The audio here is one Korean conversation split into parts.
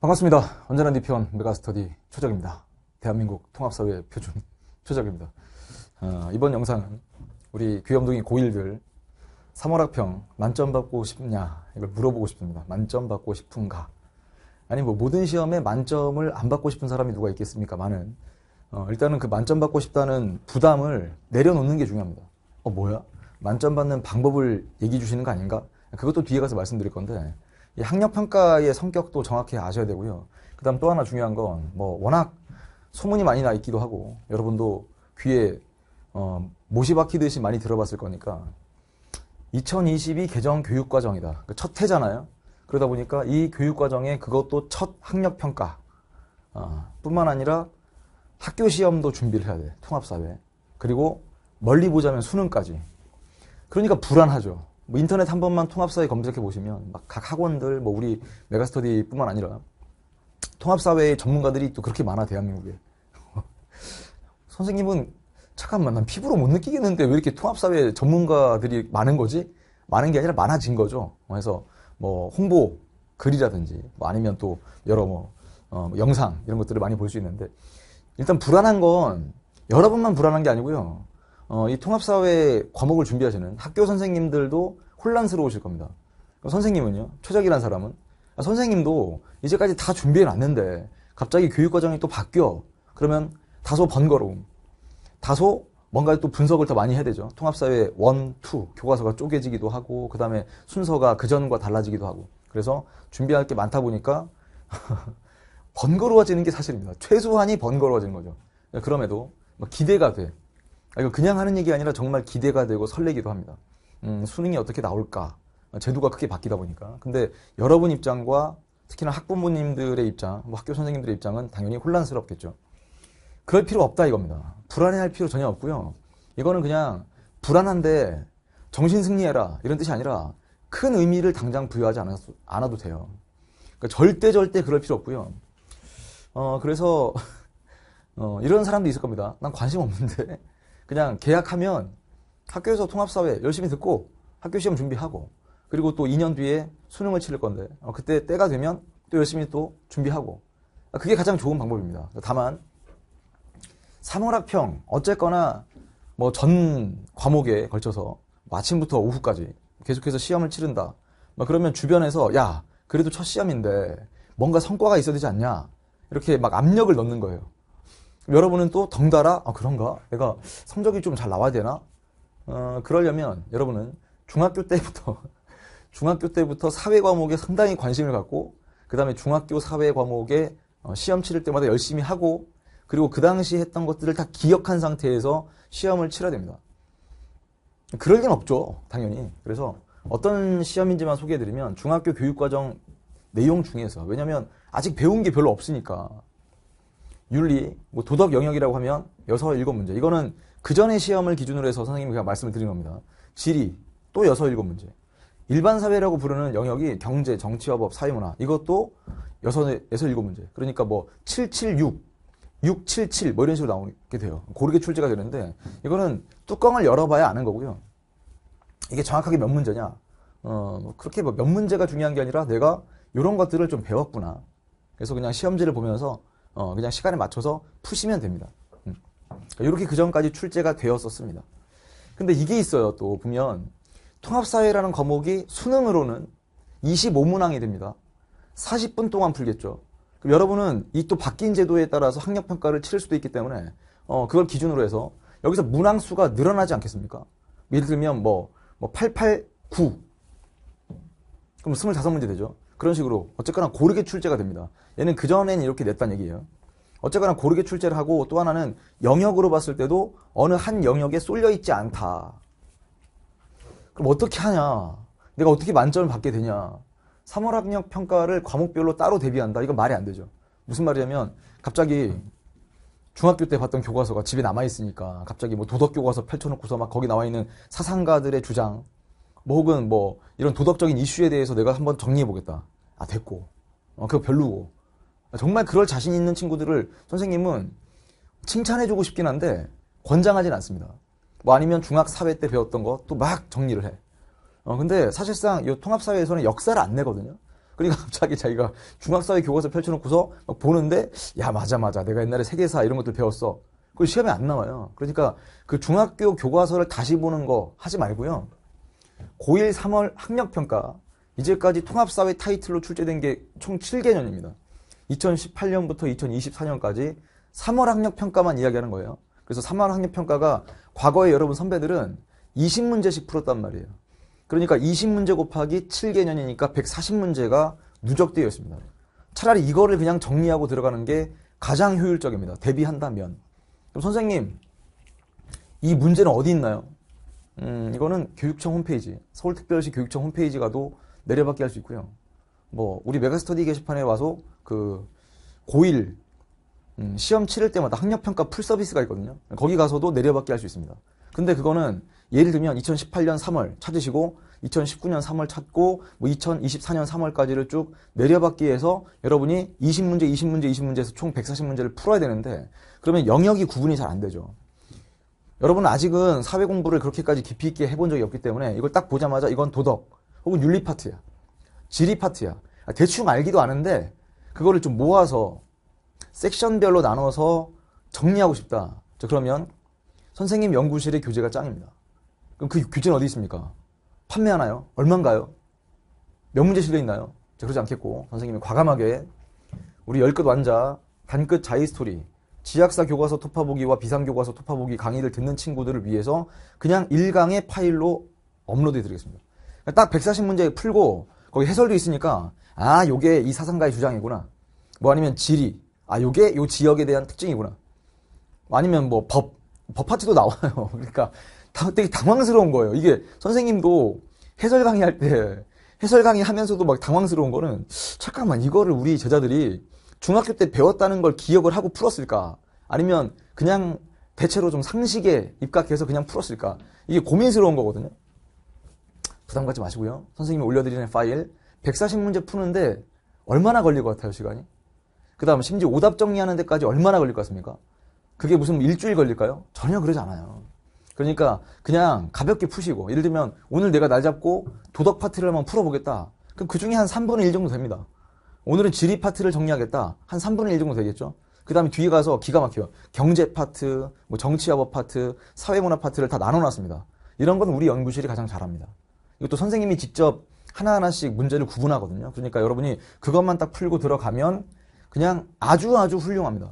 반갑습니다. 언제나 네 편 메가스터디 최적입니다. 대한민국 통합사회 표준 최적입니다. 이번 영상은 우리 귀염둥이 고1들 3월학평 만점 받고 싶냐 이걸 물어보고 싶습니다. 만점 받고 싶은가? 아니 뭐 모든 시험에 만점을 안 받고 싶은 사람이 누가 있겠습니까? 많은 일단은 그 만점 받고 싶다는 부담을 내려놓는 게 중요합니다. 뭐야? 만점 받는 방법을 얘기해 주시는 거 아닌가? 그것도 뒤에 가서 말씀드릴 건데 이 학력평가의 성격도 정확히 아셔야 되고요. 그 다음 또 하나 중요한 건 뭐 워낙 소문이 많이 나 있기도 하고 여러분도 귀에 못이 박히듯이 많이 들어봤을 거니까 2022 개정 교육과정이다. 첫 해잖아요. 그러다 보니까 이 교육과정에 그것도 첫 학력평가 뿐만 아니라 학교 시험도 준비를 해야 돼. 통합사회. 그리고 멀리 보자면 수능까지. 그러니까 불안하죠. 뭐 인터넷 한 번만 통합사회 검색해 보시면 막 각 학원들 뭐 우리 메가스터디뿐만 아니라 통합사회의 전문가들이 또 그렇게 많아 대한민국에. 선생님은 잠깐만 난 피부로 못 느끼겠는데 왜 이렇게 통합사회 전문가들이 많은 거지? 많은 게 아니라 많아진 거죠. 그래서 뭐 홍보 글이라든지 뭐 아니면 또 여러 영상 이런 것들을 많이 볼 수 있는데 일단 불안한 건 여러분만 불안한 게 아니고요. 이 통합사회 과목을 준비하시는 학교 선생님들도 혼란스러우실 겁니다. 선생님은요, 최적이라는 사람은 선생님도 이제까지 다 준비해 놨는데 갑자기 교육과정이 또 바뀌어. 그러면 다소 번거로움, 다소 뭔가 또 분석을 더 많이 해야 되죠. 통합사회 1, 2 교과서가 쪼개지기도 하고 그 다음에 순서가 그전과 달라지기도 하고 그래서 준비할 게 많다 보니까 번거로워지는 게 사실입니다. 최소한이 번거로워지는 거죠. 그럼에도 기대가 돼. 이거 그냥 하는 얘기 아니라 정말 기대가 되고 설레기도 합니다. 수능이 어떻게 나올까? 제도가 크게 바뀌다 보니까. 근데 여러분 입장과 특히나 학부모님들의 입장, 뭐 학교 선생님들의 입장은 당연히 혼란스럽겠죠. 그럴 필요 없다 이겁니다. 불안해할 필요 전혀 없고요. 이거는 그냥 불안한데 정신 승리해라 이런 뜻이 아니라 큰 의미를 당장 부여하지 않아도 돼요. 그러니까 절대 그럴 필요 없고요. 그래서 이런 사람도 있을 겁니다. 난 관심 없는데 그냥 계약하면 학교에서 통합사회 열심히 듣고 학교 시험 준비하고 그리고 또 2년 뒤에 수능을 치를 건데 그때 때가 되면 또 열심히 또 준비하고 그게 가장 좋은 방법입니다. 다만 3월학평 어쨌거나 뭐 전 과목에 걸쳐서 뭐 아침부터 오후까지 계속해서 시험을 치른다. 그러면 주변에서 야 그래도 첫 시험인데 뭔가 성과가 있어야 되지 않냐 이렇게 막 압력을 넣는 거예요. 여러분은 또 덩달아 그런가? 내가 성적이 좀 잘 나와야 되나? 그러려면 여러분은 중학교 때부터 사회 과목에 상당히 관심을 갖고 그 다음에 중학교 사회 과목에 시험 치를 때마다 열심히 하고 그리고 그 당시 했던 것들을 다 기억한 상태에서 시험을 치러야 됩니다. 그럴 리는 없죠. 당연히. 그래서 어떤 시험인지만 소개해드리면 중학교 교육과정 내용 중에서 왜냐면 아직 배운 게 별로 없으니까 윤리, 뭐 도덕 영역이라고 하면 6, 7문제. 이거는 그 전에 시험을 기준으로 해서 선생님이 그냥 말씀을 드린 겁니다. 지리, 또 6, 7문제. 일반 사회라고 부르는 영역이 경제, 정치화법, 사회문화. 이것도 6, 7문제. 그러니까 뭐 776, 677 뭐 이런 식으로 나오게 돼요. 고르게 출제가 되는데 이거는 뚜껑을 열어봐야 아는 거고요. 이게 정확하게 몇 문제냐? 그렇게 뭐 몇 문제가 중요한 게 아니라 내가 이런 것들을 좀 배웠구나. 그래서 그냥 시험지를 보면서 그냥 시간에 맞춰서 푸시면 됩니다. 이렇게 그 전까지 출제가 되었었습니다. 근데 이게 있어요. 또 보면 통합사회라는 과목이 수능으로는 25문항이 됩니다. 40분 동안 풀겠죠. 그럼 여러분은 이 또 바뀐 제도에 따라서 학력평가를 치를 수도 있기 때문에 그걸 기준으로 해서 여기서 문항 수가 늘어나지 않겠습니까? 예를 들면 뭐 889 그럼 25문제 되죠. 그런 식으로 어쨌거나 고르게 출제가 됩니다. 얘는 그전에는 이렇게 냈다는 얘기예요. 어쨌거나 고르게 출제를 하고 또 하나는 영역으로 봤을 때도 어느 한 영역에 쏠려 있지 않다. 그럼 어떻게 하냐? 내가 어떻게 만점을 받게 되냐? 3월 학력 평가를 과목별로 따로 대비한다. 이건 말이 안 되죠. 무슨 말이냐면 갑자기 중학교 때 봤던 교과서가 집에 남아있으니까 갑자기 뭐 도덕교과서 펼쳐놓고서 막 거기 나와있는 사상가들의 주장 뭐 혹은 뭐 이런 도덕적인 이슈에 대해서 내가 한번 정리해보겠다. 됐고. 그거 별로고. 정말 그럴 자신 있는 친구들을 선생님은 칭찬해주고 싶긴 한데 권장하진 않습니다. 뭐 아니면 중학 사회 때 배웠던 거 또 막 정리를 해. 근데 사실상 이 통합사회에서는 역사를 안 내거든요. 그러니까 갑자기 자기가 중학사회 교과서 펼쳐놓고서 막 보는데, 야, 맞아. 내가 옛날에 세계사 이런 것들 배웠어. 그거 시험에 안 나와요. 그러니까 그 중학교 교과서를 다시 보는 거 하지 말고요. 고1 3월 학력평가, 이제까지 통합사회 타이틀로 출제된 게 총 7개년입니다. 2018년부터 2024년까지 3월 학력평가만 이야기하는 거예요. 그래서 3월 학력평가가 과거에 여러분 선배들은 20문제씩 풀었단 말이에요. 그러니까 20문제 곱하기 7개년이니까 140문제가 누적되어 있습니다. 차라리 이거를 그냥 정리하고 들어가는 게 가장 효율적입니다. 대비한다면. 그럼 선생님, 이 문제는 어디 있나요? 이거는 교육청 홈페이지, 서울특별시 교육청 홈페이지 가도 내려받기 할 수 있고요. 뭐 우리 메가스터디 게시판에 와서 그 고1 시험 치를 때마다 학력평가 풀 서비스가 있거든요. 거기 가서도 내려받기 할 수 있습니다. 근데 그거는 예를 들면 2018년 3월 찾으시고 2019년 3월 찾고 뭐 2024년 3월까지를 쭉 내려받기 해서 여러분이 20문제에서 총 140문제를 풀어야 되는데 그러면 영역이 구분이 잘 안 되죠. 여러분은 아직은 사회 공부를 그렇게까지 깊이 있게 해본 적이 없기 때문에 이걸 딱 보자마자 이건 도덕 혹은 윤리 파트야. 지리 파트야. 대충 알기도 아는데 그거를 좀 모아서 섹션별로 나눠서 정리하고 싶다. 자, 그러면 선생님 연구실의 교재가 짱입니다. 그럼 그 교재는 어디 있습니까? 판매하나요? 얼만가요? 몇 문제 실려있나요? 자, 그러지 않겠고 선생님이 과감하게 우리 10끝 완자, 단끝 자이스토리, 지학사 교과서 토파보기와 비상교과서 토파보기 강의를 듣는 친구들을 위해서 그냥 1강의 파일로 업로드 해드리겠습니다. 딱 140문제 풀고 거기 해설도 있으니까 아, 요게 이 사상가의 주장이구나. 뭐 아니면 지리, 아, 요게 요 지역에 대한 특징이구나. 아니면 뭐 법 파트도 나와요. 그러니까 되게 당황스러운 거예요. 이게 선생님도 해설 강의할 때 해설 강의 하면서도 막 당황스러운 거는 잠깐만 이거를 우리 제자들이 중학교 때 배웠다는 걸 기억을 하고 풀었을까? 아니면 그냥 대체로 좀 상식에 입각해서 그냥 풀었을까? 이게 고민스러운 거거든요. 부담 갖지 마시고요. 선생님이 올려드리는 파일 140문제 푸는데 얼마나 걸릴 것 같아요, 시간이? 그 다음 심지어 오답 정리하는 데까지 얼마나 걸릴 것 같습니까? 그게 무슨 일주일 걸릴까요? 전혀 그러지 않아요. 그러니까 그냥 가볍게 푸시고 예를 들면 오늘 내가 날 잡고 도덕 파트를 한번 풀어보겠다. 그럼 그 중에 한 3분의 1 정도 됩니다. 오늘은 지리 파트를 정리하겠다. 한 3분의 1 정도 되겠죠? 그 다음에 뒤에 가서 기가 막혀요. 경제 파트, 뭐 정치화법 파트, 사회문화 파트를 다 나눠놨습니다. 이런 건 우리 연구실이 가장 잘합니다. 이것도 선생님이 직접 하나하나씩 문제를 구분하거든요. 그러니까 여러분이 그것만 딱 풀고 들어가면 그냥 아주 훌륭합니다.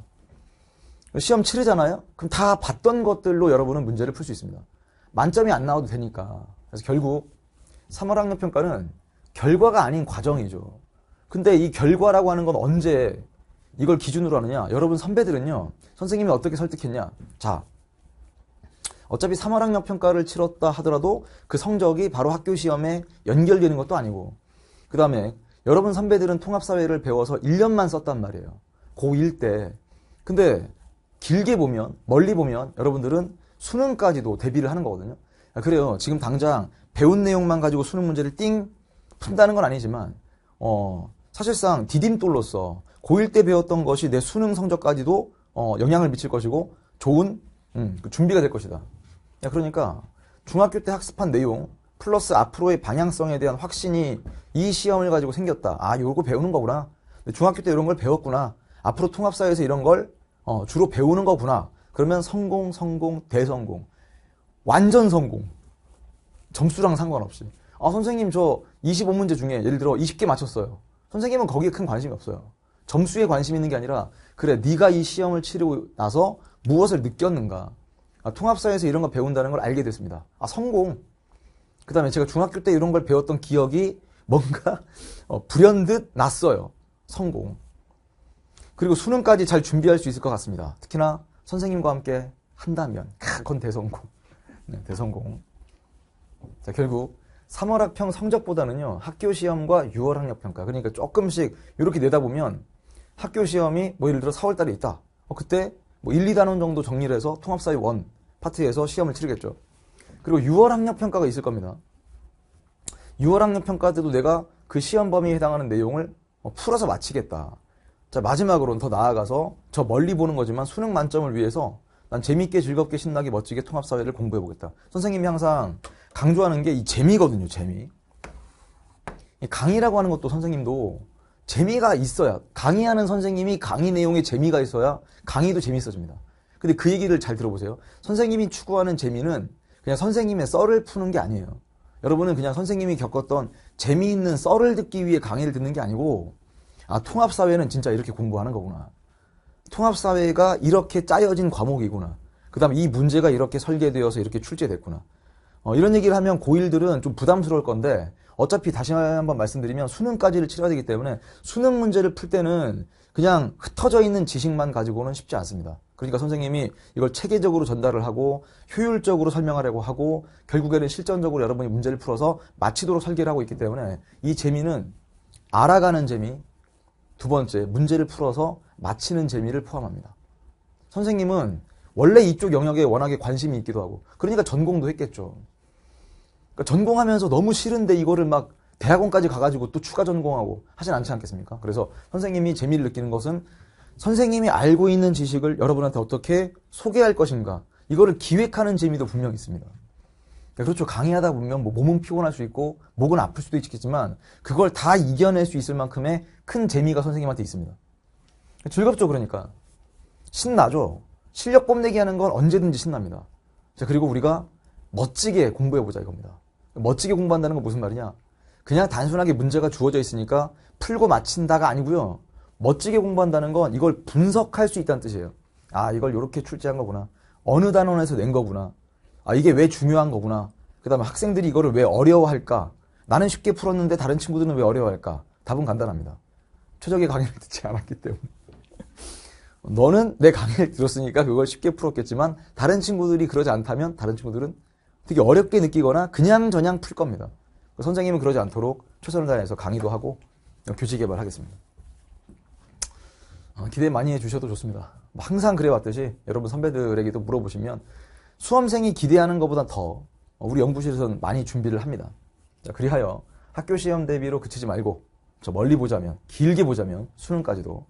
시험 치르잖아요? 그럼 다 봤던 것들로 여러분은 문제를 풀 수 있습니다. 만점이 안 나와도 되니까. 그래서 결국 3월 학력평가는 결과가 아닌 과정이죠. 근데 이 결과라고 하는 건 언제 이걸 기준으로 하느냐? 여러분 선배들은요. 선생님이 어떻게 설득했냐? 자, 어차피 3월 학력평가를 치렀다 하더라도 그 성적이 바로 학교 시험에 연결되는 것도 아니고 그 다음에 여러분 선배들은 통합사회를 배워서 1년만 썼단 말이에요. 고1 때. 근데 길게 보면 멀리 보면 여러분들은 수능까지도 대비를 하는 거거든요. 그래요. 지금 당장 배운 내용만 가지고 수능 문제를 띵 푼다는 건 아니지만 사실상 디딤돌로서 고1 때 배웠던 것이 내 수능 성적까지도 영향을 미칠 것이고 좋은 준비가 될 것이다. 그러니까 중학교 때 학습한 내용 플러스 앞으로의 방향성에 대한 확신이 이 시험을 가지고 생겼다. 아, 요거 배우는 거구나. 중학교 때 이런 걸 배웠구나. 앞으로 통합사회에서 이런 걸 주로 배우는 거구나. 그러면 성공, 대성공. 완전 성공. 점수랑 상관없이. 아, 선생님 저 25문제 중에 예를 들어 20개 맞췄어요. 선생님은 거기에 큰 관심이 없어요. 점수에 관심 있는 게 아니라 그래, 네가 이 시험을 치르고 나서 무엇을 느꼈는가. 아, 통합사회에서 이런 거 배운다는 걸 알게 됐습니다. 아, 성공. 그 다음에 제가 중학교 때 이런 걸 배웠던 기억이 뭔가 불현듯 났어요. 성공. 그리고 수능까지 잘 준비할 수 있을 것 같습니다. 특히나 선생님과 함께 한다면 그건 대성공. 네, 대성공. 자, 결국 3월 학평 성적보다는요. 학교 시험과 6월 학력평가. 그러니까 조금씩 이렇게 내다보면 학교 시험이 뭐 예를 들어 4월 달에 있다. 그때 뭐 1, 2단원 정도 정리를 해서 통합사회 1 파트에서 시험을 치르겠죠. 그리고 6월 학력평가가 있을 겁니다. 6월 학력평가 때도 내가 그 시험 범위에 해당하는 내용을 풀어서 마치겠다. 자, 마지막으로는 더 나아가서 저 멀리 보는 거지만 수능 만점을 위해서 난 재밌게 즐겁게 신나게 멋지게 통합사회를 공부해보겠다. 선생님이 항상 강조하는 게 이 재미거든요. 재미. 이 강의라고 하는 것도 선생님도 재미가 있어야, 강의하는 선생님이 강의 내용에 재미가 있어야 강의도 재미있어집니다. 근데 그 얘기를 잘 들어보세요. 선생님이 추구하는 재미는 그냥 선생님의 썰을 푸는 게 아니에요. 여러분은 그냥 선생님이 겪었던 재미있는 썰을 듣기 위해 강의를 듣는 게 아니고, 아, 통합사회는 진짜 이렇게 공부하는 거구나. 통합사회가 이렇게 짜여진 과목이구나. 그 다음에 이 문제가 이렇게 설계되어서 이렇게 출제됐구나. 이런 얘기를 하면 고1들은 좀 부담스러울 건데, 어차피 다시 한번 말씀드리면 수능까지를 치러야 되기 때문에 수능 문제를 풀 때는 그냥 흩어져 있는 지식만 가지고는 쉽지 않습니다. 그러니까 선생님이 이걸 체계적으로 전달을 하고 효율적으로 설명하려고 하고 결국에는 실전적으로 여러분이 문제를 풀어서 마치도록 설계를 하고 있기 때문에 이 재미는 알아가는 재미, 두 번째 문제를 풀어서 마치는 재미를 포함합니다. 선생님은 원래 이쪽 영역에 워낙에 관심이 있기도 하고 그러니까 전공도 했겠죠. 그러니까 전공하면서 너무 싫은데 이거를 막 대학원까지 가가지고 또 추가 전공하고 하진 않지 않겠습니까? 그래서 선생님이 재미를 느끼는 것은 선생님이 알고 있는 지식을 여러분한테 어떻게 소개할 것인가, 이거를 기획하는 재미도 분명히 있습니다. 그렇죠. 강의하다 보면 뭐 몸은 피곤할 수 있고 목은 아플 수도 있겠지만 그걸 다 이겨낼 수 있을 만큼의 큰 재미가 선생님한테 있습니다. 즐겁죠. 그러니까 신나죠. 실력 뽐내기 하는 건 언제든지 신납니다. 자, 그리고 우리가 멋지게 공부해보자 이겁니다. 멋지게 공부한다는 건 무슨 말이냐, 그냥 단순하게 문제가 주어져 있으니까 풀고 마친다가 아니고요. 멋지게 공부한다는 건 이걸 분석할 수 있다는 뜻이에요. 아, 이걸 이렇게 출제한 거구나. 어느 단원에서 낸 거구나. 아, 이게 왜 중요한 거구나. 그 다음에 학생들이 이거를 왜 어려워할까? 나는 쉽게 풀었는데 다른 친구들은 왜 어려워할까? 답은 간단합니다. 최적의 강의를 듣지 않았기 때문에. 너는 내 강의를 들었으니까 그걸 쉽게 풀었겠지만 다른 친구들이 그러지 않다면 다른 친구들은 되게 어렵게 느끼거나 그냥저냥 풀 겁니다. 선생님은 그러지 않도록 최선을 다해서 강의도 하고 교지 개발하겠습니다. 기대 많이 해주셔도 좋습니다. 항상 그래왔듯이 여러분 선배들에게도 물어보시면 수험생이 기대하는 것보다 더 우리 연구실에서는 많이 준비를 합니다. 자, 그리하여 학교 시험 대비로 그치지 말고 저 멀리 보자면, 길게 보자면 수능까지도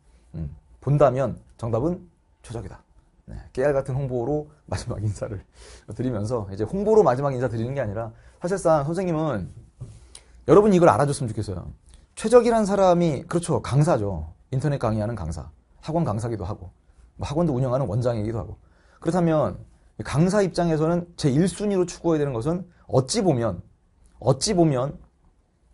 본다면 정답은 최적이다. 네, 깨알 같은 홍보로 마지막 인사를 드리면서, 이제 홍보로 마지막 인사 드리는 게 아니라 사실상 선생님은 여러분이 이걸 알아줬으면 좋겠어요. 최적이라는 사람이, 그렇죠, 강사죠. 인터넷 강의하는 강사, 학원 강사기도 하고 학원도 운영하는 원장이기도 하고. 그렇다면 강사 입장에서는 제 1순위로 추구해야 되는 것은 어찌 보면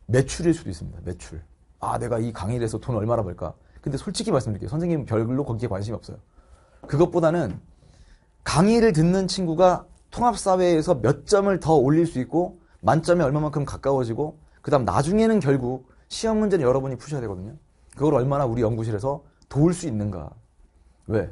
매출일 수도 있습니다. 매출. 아, 내가 이 강의를 해서 돈 얼마나 벌까? 근데 솔직히 말씀드릴게요. 선생님은 별로 거기에 관심이 없어요. 그것보다는 강의를 듣는 친구가 통합사회에서 몇 점을 더 올릴 수 있고 만점에 얼마만큼 가까워지고, 그 다음 나중에는 결국 시험 문제는 여러분이 푸셔야 되거든요. 그걸 얼마나 우리 연구실에서 도울 수 있는가. 왜?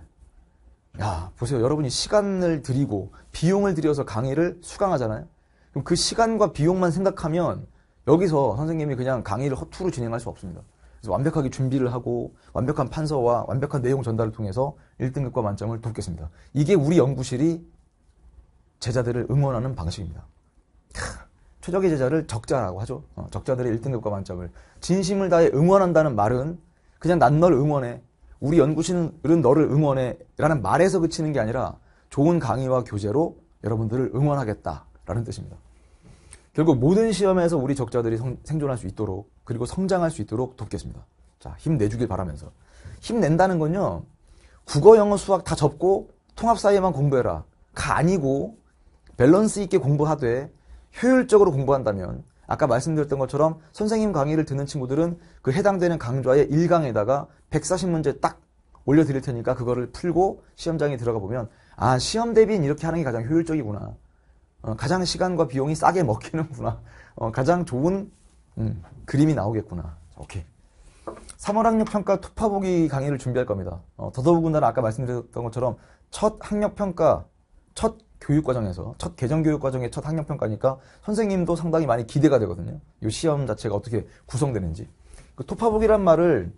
야, 보세요. 여러분이 시간을 들이고 비용을 들여서 강의를 수강하잖아요. 그럼 그 시간과 비용만 생각하면 여기서 선생님이 그냥 강의를 허투루 진행할 수 없습니다. 그래서 완벽하게 준비를 하고 완벽한 판서와 완벽한 내용 전달을 통해서 1등급과 만점을 돕겠습니다. 이게 우리 연구실이 제자들을 응원하는 방식입니다. 최적의 제자를 적자라고 하죠. 적자들의 1등급과 만점을 진심을 다해 응원한다는 말은 그냥 난 널 응원해, 우리 연구실은 너를 응원해 라는 말에서 그치는 게 아니라 좋은 강의와 교재로 여러분들을 응원하겠다라는 뜻입니다. 결국 모든 시험에서 우리 적자들이 생존할 수 있도록, 그리고 성장할 수 있도록 돕겠습니다. 자, 힘내주길 바라면서. 힘낸다는 건요, 국어, 영어, 수학 다 접고 통합사회만 공부해라 가 아니고 밸런스 있게 공부하되 효율적으로 공부한다면, 아까 말씀드렸던 것처럼 선생님 강의를 듣는 친구들은 그 해당되는 강좌의 1강에다가 140문제 딱 올려드릴 테니까 그거를 풀고 시험장에 들어가 보면, 아, 시험 대비는 이렇게 하는 게 가장 효율적이구나. 가장 시간과 비용이 싸게 먹히는구나. 가장 좋은 그림이 나오겠구나. 오케이. 3월 학력평가 토파보기 강의를 준비할 겁니다. 더더군다나 아까 말씀드렸던 것처럼 첫 학력평가, 첫 교육과정에서, 첫 개정교육과정의 첫 학력평가니까 선생님도 상당히 많이 기대가 되거든요. 이 시험 자체가 어떻게 구성되는지. 그 토파보기란 말을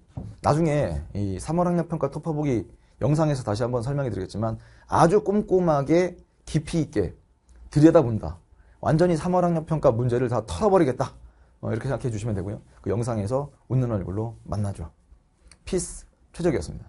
나중에 이 3월 학력평가 토파보기 영상에서 다시 한번 설명해 드리겠지만 아주 꼼꼼하게 깊이 있게 들여다본다. 완전히 3월 학력평가 문제를 다 털어버리겠다. 이렇게 생각해 주시면 되고요. 그 영상에서 웃는 얼굴로 만나죠. 피스 최적이었습니다.